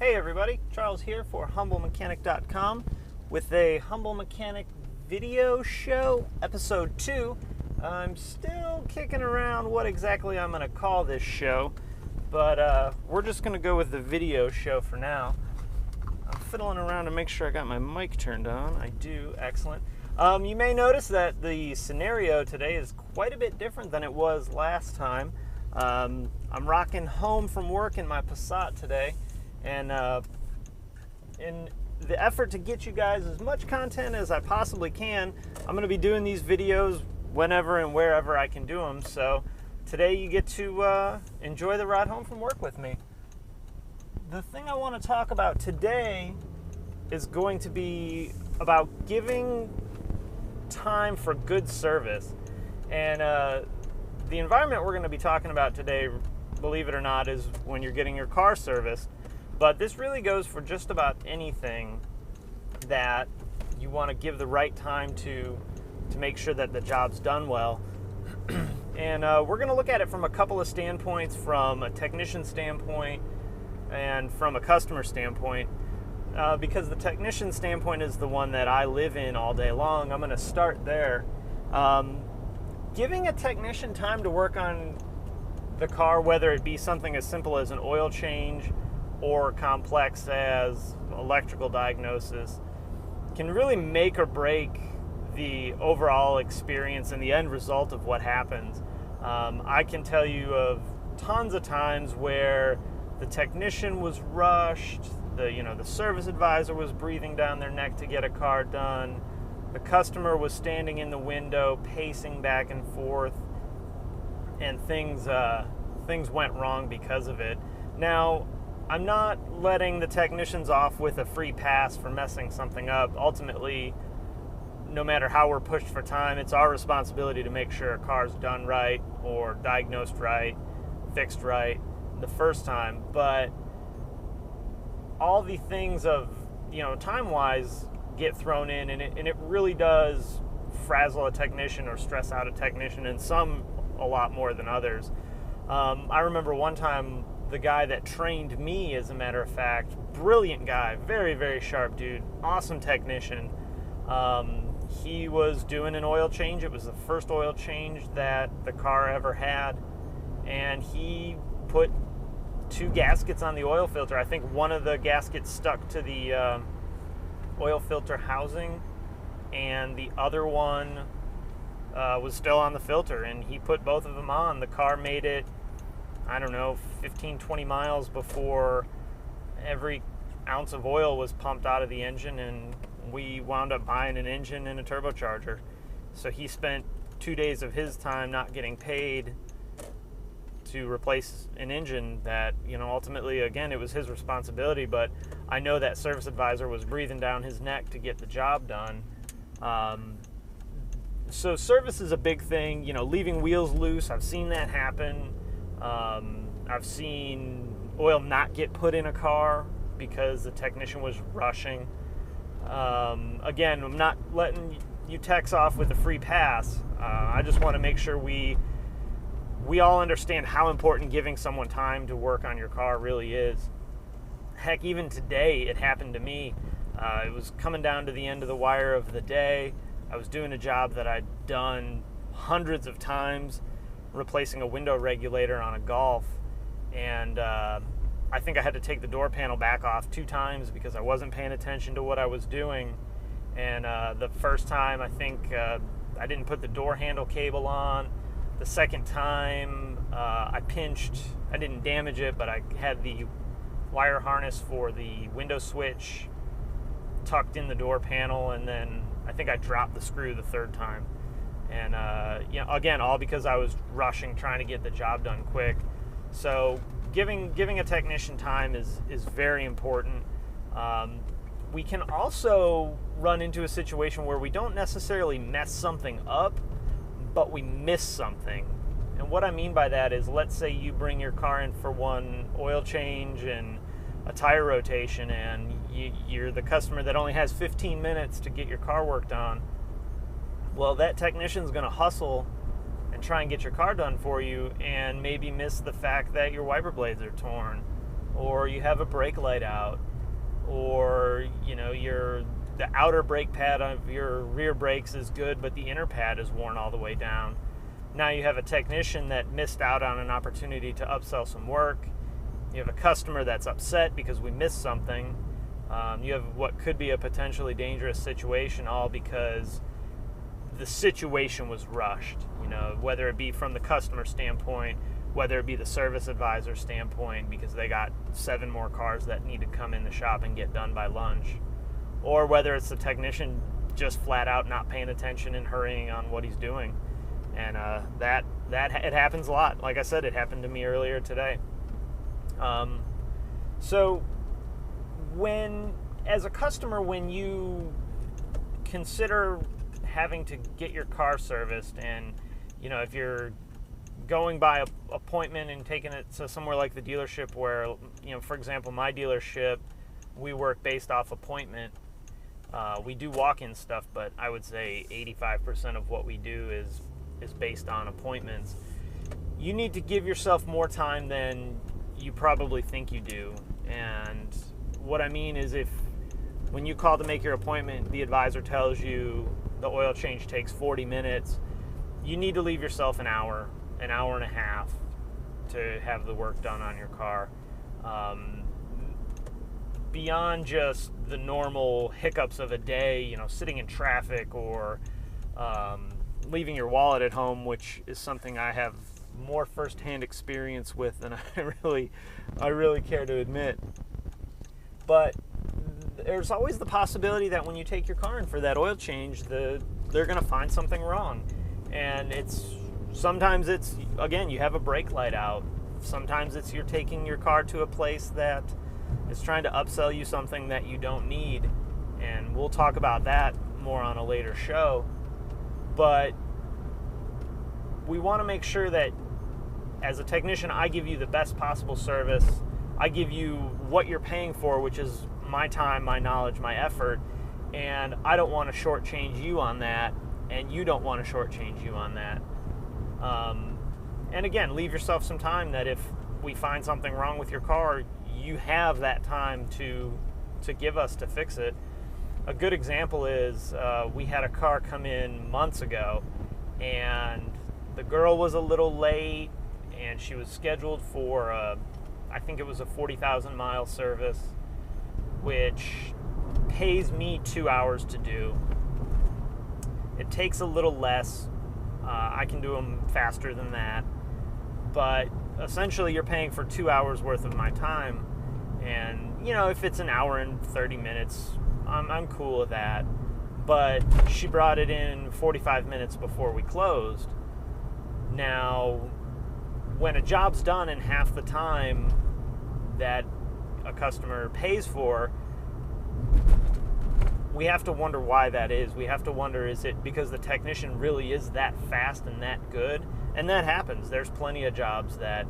Hey everybody, Charles here for HumbleMechanic.com with a Humble Mechanic video show, episode 2. I'm still kicking around what exactly I'm going to call this show, but we're just going to go with the video show for now. I'm fiddling around to make sure I got my mic turned on. I do, excellent. You may notice that the scenario today is quite a bit different than it was last time. I'm rocking home from work in my Passat today. And in the effort to get you guys as much content as I possibly can, I'm going to be doing these videos whenever and wherever I can do them. So today you get to enjoy the ride home from work with me. The thing I want to talk about today is going to be about giving time for good service. And the environment we're going to be talking about today, believe it or not, is when you're getting your car serviced. But this really goes for just about anything that you want to give the right time to make sure that the job's done well. And we're going to look at it from a couple of standpoints, from a technician standpoint and from a customer standpoint. Because the technician standpoint is the one that I live in all day long, I'm going to start there. Giving a technician time to work on the car, whether it be something as simple as an oil change or complex as electrical diagnosis, can really make or break the overall experience and the end result of what happens. I can tell you of tons of times where the technician was rushed, the service advisor was breathing down their neck to get a car done, the customer was standing in the window pacing back and forth, and things went wrong because of it. Now, I'm not letting the technicians off with a free pass for messing something up. Ultimately, no matter how we're pushed for time, it's our responsibility to make sure a car's done right or diagnosed right, fixed right the first time. But all the things of, time-wise get thrown in, and it really does frazzle a technician or stress out a technician, and some a lot more than others. I remember one time, the guy that trained me, as a matter of fact, brilliant guy, very, very sharp dude, awesome technician. He was doing an oil change. It was the first oil change that the car ever had, and he put 2 gaskets on the oil filter. I think one of the gaskets stuck to the oil filter housing, and the other one was still on the filter, and he put both of them on. The car made it, 15, 20 miles before every ounce of oil was pumped out of the engine, and we wound up buying an engine and a turbocharger. So he spent 2 days of his time not getting paid to replace an engine that, ultimately, again, it was his responsibility, but I know that service advisor was breathing down his neck to get the job done. So service is a big thing, leaving wheels loose. I've seen that happen. I've seen oil not get put in a car because the technician was rushing. Again, I'm not letting you techs off with a free pass. I just want to make sure we all understand how important giving someone time to work on your car really is. Heck, even today, it happened to me. It was coming down to the end of the wire of the day. I was doing a job that I'd done hundreds of times, replacing a window regulator on a Golf, and I think I had to take the door panel back off 2 times because I wasn't paying attention to what I was doing. And the first time, I think I didn't put the door handle cable on. The second time, I didn't damage it, but I had the wire harness for the window switch tucked in the door panel, and then I think I dropped the screw the third time. And, again, all because I was rushing, trying to get the job done quick. So giving a technician time is very important. We can also run into a situation where we don't necessarily mess something up, but we miss something. And what I mean by that is, let's say you bring your car in for one oil change and a tire rotation, and you're the customer that only has 15 minutes to get your car worked on. Well, that technician's going to hustle and try and get your car done for you, and maybe miss the fact that your wiper blades are torn, or you have a brake light out, or the outer brake pad of your rear brakes is good, but the inner pad is worn all the way down. Now you have a technician that missed out on an opportunity to upsell some work. You have a customer that's upset because we missed something. You have what could be a potentially dangerous situation, all because the situation was rushed. Whether it be from the customer standpoint, whether it be the service advisor standpoint, because they got 7 more cars that need to come in the shop and get done by lunch, or whether it's the technician just flat out not paying attention and hurrying on what he's doing. And that it happens a lot. Like I said, it happened to me earlier today. So as a customer, when you consider having to get your car serviced, and if you're going by appointment and taking it to somewhere like the dealership where, for example, my dealership, we work based off appointment. We do walk-in stuff, but I would say 85% of what we do is based on appointments. You need to give yourself more time than you probably think you do. And what I mean is, when you call to make your appointment, the advisor tells you the oil change takes 40 minutes, you need to leave yourself an hour and a half to have the work done on your car. Beyond just the normal hiccups of a day, sitting in traffic, or leaving your wallet at home, which is something I have more firsthand experience with than I really care to admit. But there's always the possibility that when you take your car in for that oil change, they're going to find something wrong. And sometimes it's, again, you have a brake light out. Sometimes it's you're taking your car to a place that is trying to upsell you something that you don't need. And we'll talk about that more on a later show. But we want to make sure that as a technician, I give you the best possible service. I give you what you're paying for, which is my time, my knowledge, my effort, and I don't want to shortchange you on that, and you don't want to shortchange you on that. And again, leave yourself some time that if we find something wrong with your car, you have that time to give us to fix it. A good example is we had a car come in months ago, and the girl was a little late, and she was scheduled for I think it was a 40,000 mile service, which pays me 2 hours to do. It takes a little less. I can do them faster than that. But essentially you're paying for 2 hours worth of my time. And, if it's an hour and 30 minutes, I'm cool with that. But she brought it in 45 minutes before we closed. Now, when a job's done in half the time that a customer pays for, we have to wonder why that is. We have to wonder, is it because the technician really is that fast and that good? And that happens. There's plenty of jobs that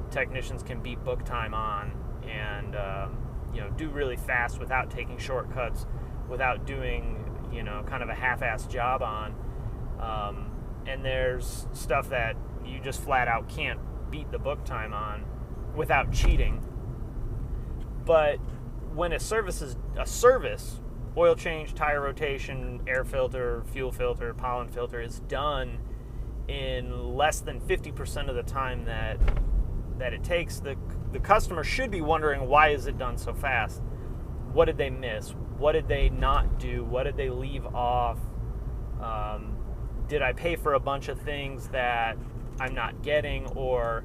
technicians can beat book time on and do really fast without taking shortcuts, without doing kind of a half-assed job on. And there's stuff that you just flat out can't beat the book time on without cheating. But when a service, oil change, tire rotation, air filter, fuel filter, pollen filter, is done in less than 50% of the time that it takes, the customer should be wondering, why is it done so fast? What did they miss? What did they not do? What did they leave off? Did I pay for a bunch of things that I'm not getting? Or,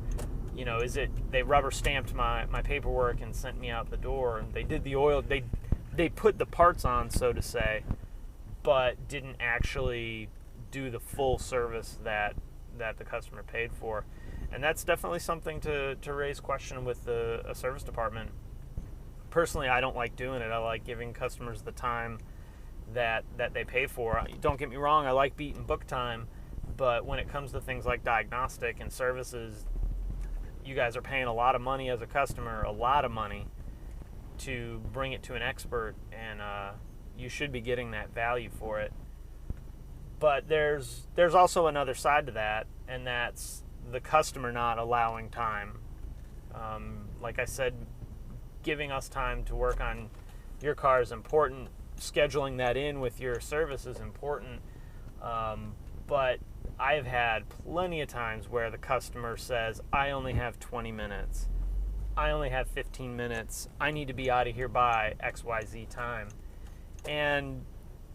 is it they rubber stamped my paperwork and sent me out the door, and they did the oil, they put the parts on, so to say, but didn't actually do the full service that the customer paid for. And that's definitely something to raise question with a service department. Personally, I don't like doing it. I like giving customers the time that they pay for. Don't get me wrong, I like beating book time, but when it comes to things like diagnostic and services, you guys are paying a lot of money as a customer, a lot of money, to bring it to an expert, and you should be getting that value for it. But there's also another side to that, and that's the customer not allowing time. Like I said giving us time to work on your car is important. Scheduling that in with your service is important. But I've had plenty of times where the customer says, I only have 20 minutes. I only have 15 minutes. I need to be out of here by XYZ time. And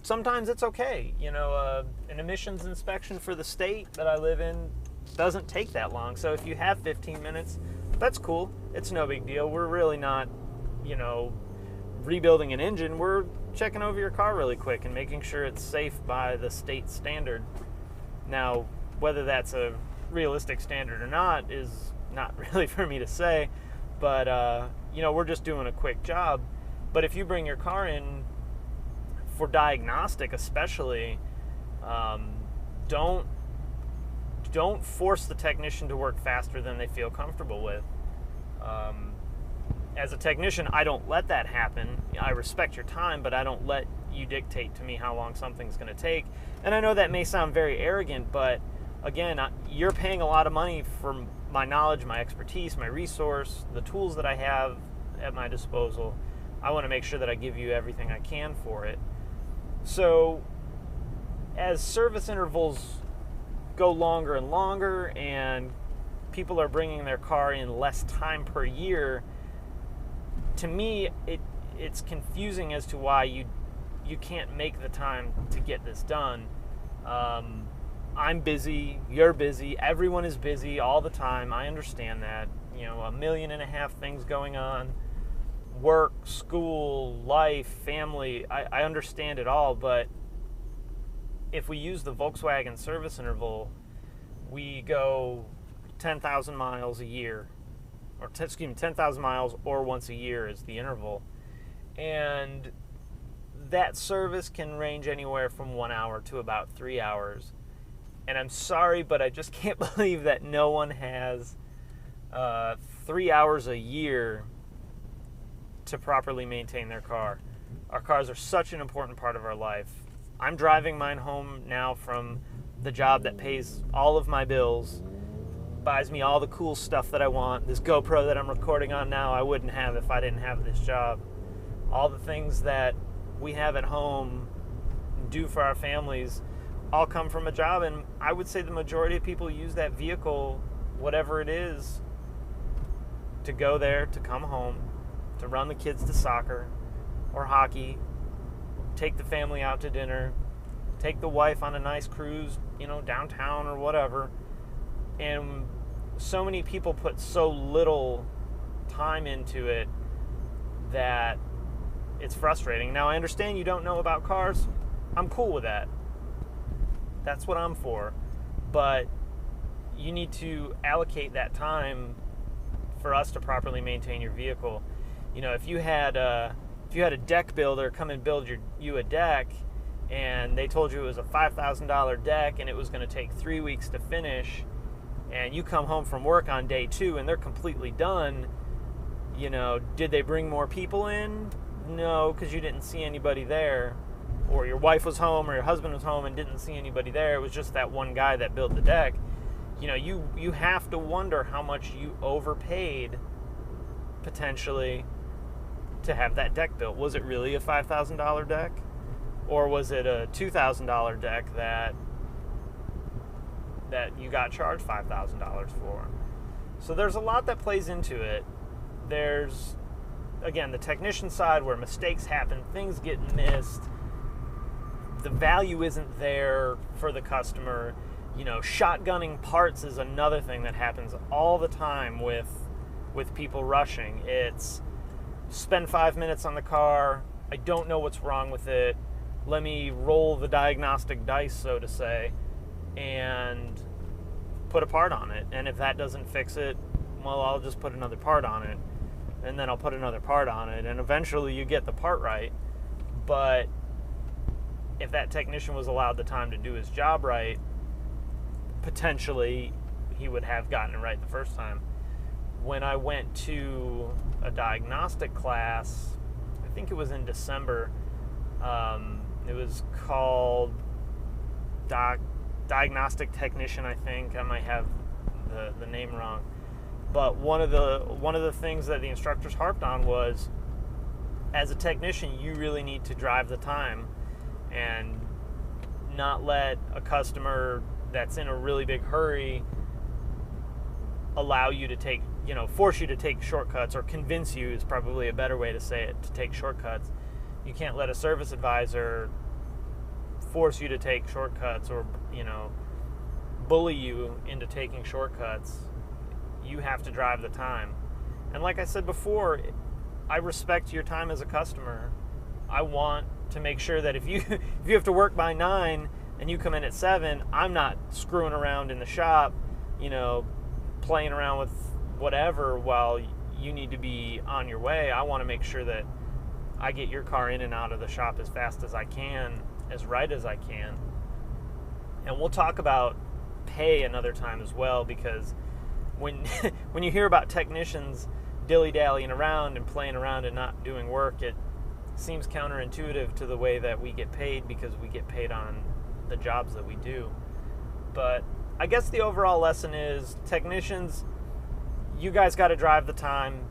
sometimes it's okay. An emissions inspection for the state that I live in doesn't take that long. So if you have 15 minutes, that's cool. It's no big deal. We're really not, rebuilding an engine. We're checking over your car really quick and making sure it's safe by the state standard. Now, whether that's a realistic standard or not is not really for me to say, but, we're just doing a quick job. But if you bring your car in for diagnostic especially, don't force the technician to work faster than they feel comfortable with. As a technician, I don't let that happen. I respect your time, but I don't let you dictate to me how long something's going to take. And I know that may sound very arrogant, but again, you're paying a lot of money for my knowledge, my expertise, my resource, the tools that I have at my disposal. I want to make sure that I give you everything I can for it. So as service intervals go longer and longer and people are bringing their car in less time per year, to me it's confusing as to why you can't make the time to get this done. I'm busy, you're busy, everyone is busy all the time. I understand that. 1.5 million things going on. Work, school, life, family, I understand it all, but if we use the Volkswagen service interval, we go 10,000 miles a year, or 10,000 miles or once a year is the interval. And that service can range anywhere from 1 hour to about 3 hours. And I'm sorry, but I just can't believe that no one has 3 hours a year to properly maintain their car. Our cars are such an important part of our life. I'm driving mine home now from the job that pays all of my bills, buys me all the cool stuff that I want. This GoPro that I'm recording on now, I wouldn't have if I didn't have this job. All the things that we have at home, do for our families, all come from a job, and I would say the majority of people use that vehicle, whatever it is, to go there, to come home, to run the kids to soccer or hockey, take the family out to dinner, take the wife on a nice cruise, downtown or whatever. And so many people put so little time into it that it's frustrating. Now, I understand you don't know about cars. I'm cool with that. That's what I'm for. But you need to allocate that time for us to properly maintain your vehicle. If you had a deck builder come and build you a deck, and they told you it was a $5,000 deck and it was going to take 3 weeks to finish, and you come home from work on day 2 and they're completely done, did they bring more people in? No, because you didn't see anybody there. Or your wife was home or your husband was home and didn't see anybody there. It was just that one guy that built the deck. You have to wonder how much you overpaid potentially to have that deck built. Was it really a $5,000 deck? Or was it a $2,000 deck that you got charged $5,000 for? So there's a lot that plays into it. There's, again, the technician side where mistakes happen, things get missed, the value isn't there for the customer. Shotgunning parts is another thing that happens all the time with people rushing. It's spend 5 minutes on the car, I don't know what's wrong with it, let me roll the diagnostic dice, so to say, and put a part on it. And if that doesn't fix it, well, I'll just put another part on it, and then I'll put another part on it, and eventually you get the part right. But if that technician was allowed the time to do his job right, potentially he would have gotten it right the first time. When I went to a diagnostic class, I think it was in December, it was called diagnostic technician, I think. I might have the name wrong. But one of the things that the instructors harped on was, as a technician, you really need to drive the time and not let a customer that's in a really big hurry allow you to take, force you to take shortcuts, or convince you is probably a better way to say it, to take shortcuts. You can't let a service advisor force you to take shortcuts, or, bully you into taking shortcuts. You have to drive the time. And like I said before, I respect your time as a customer. I want to make sure that if you have to work by 9 and you come in at 7, I'm not screwing around in the shop, playing around with whatever while you need to be on your way. I want to make sure that I get your car in and out of the shop as fast as I can, as right as I can. And we'll talk about pay another time as well, because when you hear about technicians dilly-dallying around and playing around and not doing work, it seems counterintuitive to the way that we get paid, because we get paid on the jobs that we do. But I guess the overall lesson is, technicians, you guys got to drive the time.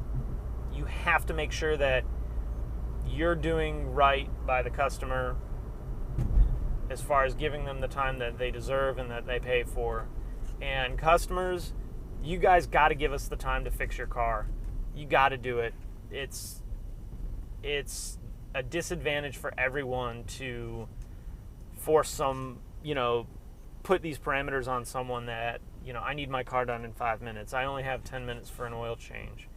You have to make sure that you're doing right by the customer as far as giving them the time that they deserve and that they pay for. And customers, you guys got to give us the time to fix your car. You got to do it. It's a disadvantage for everyone to force some, put these parameters on someone that, I need my car done in 5 minutes. I only have 10 minutes for an oil change.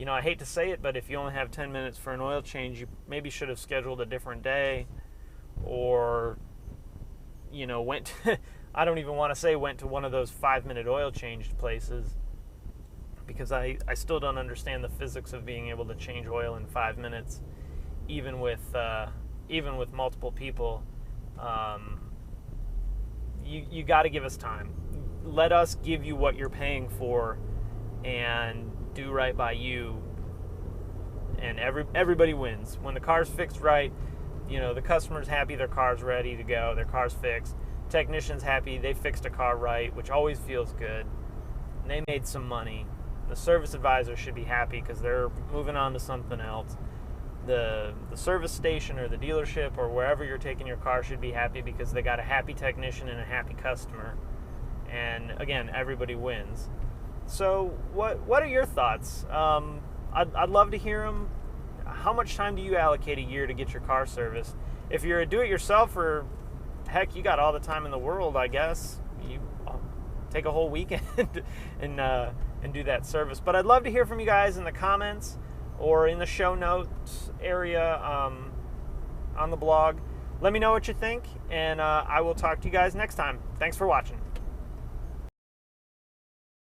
I hate to say it, but if you only have 10 minutes for an oil change, you maybe should have scheduled a different day, or, went to, I don't even want to say went to one of those 5-minute oil change places, because I still don't understand the physics of being able to change oil in 5 minutes, even with multiple people. You got to give us time. Let us give you what you're paying for, and do right by you, and everybody wins. When the car's fixed right, the customer's happy, their car's ready to go, their car's fixed. Technician's happy, they fixed a car right, which always feels good. And they made some money. The service advisor should be happy because they're moving on to something else. The service station or the dealership or wherever you're taking your car should be happy because they got a happy technician and a happy customer. And again, everybody wins. So what are your thoughts? I'd love to hear them. How much time do you allocate a year to get your car serviced? If you're a do-it-yourselfer, heck, you got all the time in the world, I guess. You take a whole weekend and do that service. But I'd love to hear from you guys in the comments or in the show notes area on the blog. Let me know what you think, and I will talk to you guys next time. Thanks for watching.